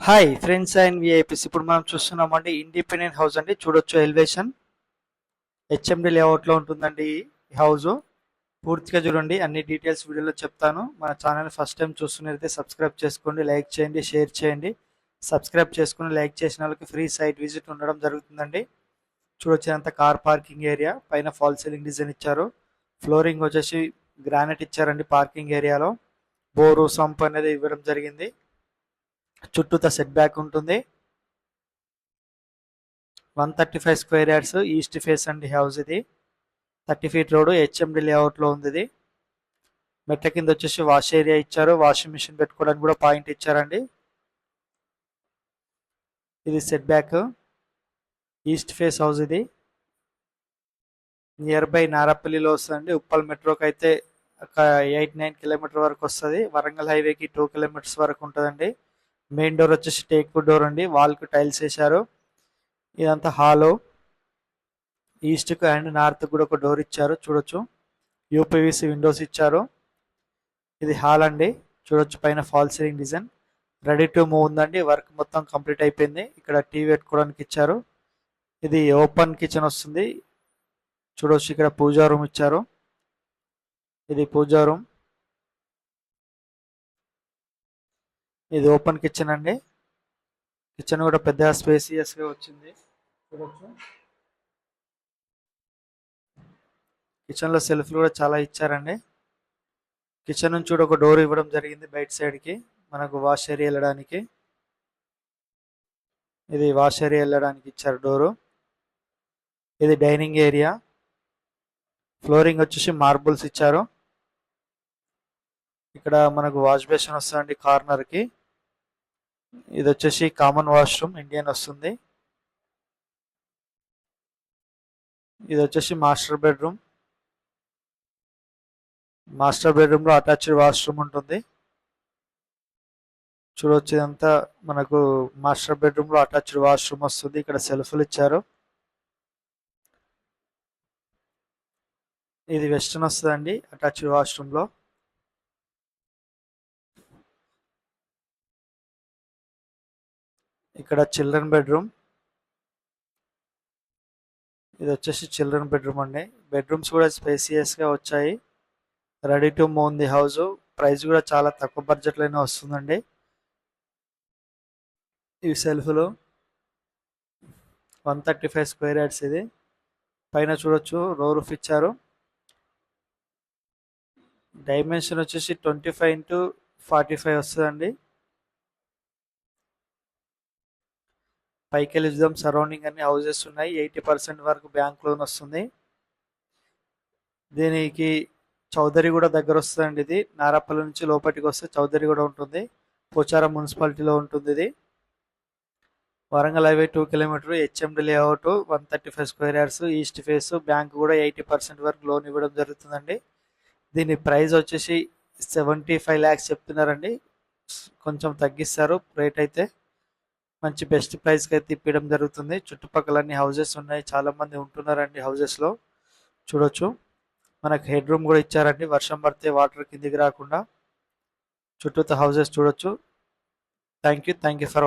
Hi friends and VIPs. ఇప్పుడు మనం చూస్తున్నామండి ఇండిపెండెంట్ హౌస్ అండి. చూడొచ్చు ఎలివేషన్ హెచ్ఎండి లేఅవుట్లో ఉంటుందండి ఈ హౌస్. పూర్తిగా చూడండి, అన్ని డీటెయిల్స్ వీడియోలో చెప్తాను. మన ఛానల్ ఫస్ట్ టైం చూస్తున్నట్లయితే సబ్స్క్రైబ్ చేసుకోండి, లైక్ చేయండి, షేర్ చేయండి. సబ్స్క్రైబ్ చేసుకుని లైక్ చేసిన వాళ్ళకి ఫ్రీ సైట్ విజిట్ ఉండడం జరుగుతుందండి. చూడొచ్చు అంత కార్ పార్కింగ్ ఏరియా, పైన ఫాల్ సీలింగ్ డిజైన్ ఇచ్చారు. ఫ్లోరింగ్ వచ్చేసి గ్రానైట్ ఇచ్చారండి. పార్కింగ్ ఏరియాలో బోరు సంప్ అనేది ఇవ్వడం జరిగింది. చుట్టూత సెట్ బ్యాక్ ఉంటుంది. 135 స్క్వేర్ యార్డ్స్ ఈస్ట్ ఫేస్ అండి హౌస్ ఇది. 30 ఫీట్ రోడ్ హెచ్ఎండి లేఅవుట్లో ఉంది ఇది. మెట్ల కింద వచ్చేసి వాష్ ఏరియా ఇచ్చారు. వాషింగ్ మిషన్ పెట్టుకోవడానికి కూడా పాయింట్ ఇచ్చారండి. ఇది set back east face house ఇది. నియర్ బై నారాపల్లిలో వస్తుందండి. ఉప్పల్ మెట్రోకి అయితే ఒక 8-9 కిలోమీటర్ వరకు వస్తుంది. వరంగల్ హైవేకి 2 కిలోమీటర్స్ వరకు ఉంటుందండి. మెయిన్ డోర్ వచ్చేసి టేక్ వుడ్ డోర్ అండి. వాల్కి టైల్స్ వేశారు. ఇదంతా హాలో. ఈస్ట్కు అండ్ నార్త్ కూడా ఒక డోర్ ఇచ్చారు. చూడొచ్చు యూపీవీసీ విండోస్ ఇచ్చారు. ఇది హాల్ అండి. చూడొచ్చు పైన fall ceiling design ready to move ఉందండి. వర్క్ మొత్తం కంప్లీట్ అయిపోయింది. ఇక్కడ టీవీ పెట్టుకోవడానికి ఇచ్చారు. ఇది ఓపెన్ కిచెన్ వస్తుంది. చూడొచ్చు ఇక్కడ పూజా రూమ్ ఇచ్చారు. ఇది పూజా రూమ్. ఇది ఓపెన్ కిచెన్ అండి. కిచెన్ కూడా పెద్ద స్పేసియస్గా వచ్చింది. చూడొచ్చు కిచెన్లో సెల్ఫ్లు కూడా చాలా ఇచ్చారండి. కిచెన్ నుంచి కూడా ఒక డోర్ ఇవ్వడం జరిగింది బయట సైడ్కి, మనకు వాష్ ఏరియా వెళ్ళడానికి. ఇది వాష్ ఏరియా వెళ్ళడానికి ఇచ్చారు డోరు. ఇది డైనింగ్ ఏరియా. ఫ్లోరింగ్ వచ్చేసి మార్బుల్స్ ఇచ్చారు. ఇక్కడ మనకు వాష్ బేసిన్ వస్తుందండి కార్నర్కి. ఇది వచ్చేసి కామన్ వాష్రూమ్ ఇండియన్ వస్తుంది. ఇది వచ్చేసి మాస్టర్ బెడ్రూమ్. మాస్టర్ బెడ్రూమ్లో అటాచ్డ్ వాష్రూమ్ ఉంటుంది. చూడొచ్చు ఇదంతా మనకు మాస్టర్ బెడ్రూమ్లో అటాచ్డ్ వాష్రూమ్ వస్తుంది. ఇక్కడ సెల్ఫ్లు ఇచ్చారు. ఇది వెస్టర్న్ వస్తుందండి అటాచ్డ్ వాష్రూమ్లో. ఇక్కడ చిల్డ్రన్ బెడ్రూమ్. ఇది వచ్చేసి చిల్డ్రన్ బెడ్రూమ్ అండి. బెడ్రూమ్స్ కూడా స్పేసియస్గా వచ్చాయి. రెడీ టు మూవ్ ఉంది హౌస్. ప్రైస్ కూడా చాలా తక్కువ బడ్జెట్లోనే వస్తుందండి. ఇవి సెల్ఫ్లు 135 స్క్వేర్ యార్డ్స్ ఇది. పైన చూడొచ్చు రో రూఫ్ ఇచ్చారు. డైమెన్షన్ వచ్చేసి 25x45 వస్తుందండి. పైకి వెళ్ళి చూద్దాం. సరౌండింగ్ అన్ని హౌజెస్ ఉన్నాయి. 80% వరకు బ్యాంక్ లోన్ వస్తుంది. దీనికి చౌదరిగూడ దగ్గర వస్తుందండి. ఇది నారాపల్లి నుంచి లోపలికి వస్తే చౌదరిగూడ ఉంటుంది. పోచారం మున్సిపాలిటీలో ఉంటుంది ఇది. Warangal highway 2 kilometre. HMD layout 135 square yards east face. Bank కూడా 80% వరకు లోన్ ఇవ్వడం జరుగుతుందండి. దీని ప్రైస్ వచ్చేసి 75 lakhs చెప్తున్నారండి. కొంచెం తగ్గిస్తారు రేట్ అయితే. మంచి బెస్ట్ ప్రైస్కి అయితే ఇప్పడం జరుగుతుంది. చుట్టుపక్కల అన్ని హౌజెస్ ఉన్నాయి. చాలా మంది ఉంటున్నారండి హౌజెస్లో. చూడొచ్చు మనకు హెడ్ రూమ్ కూడా ఇచ్చారండి. వర్షం పడితే వాటర్ కిందికి రాకుండా. చుట్టూతో హౌజెస్ చూడొచ్చు. Thank you for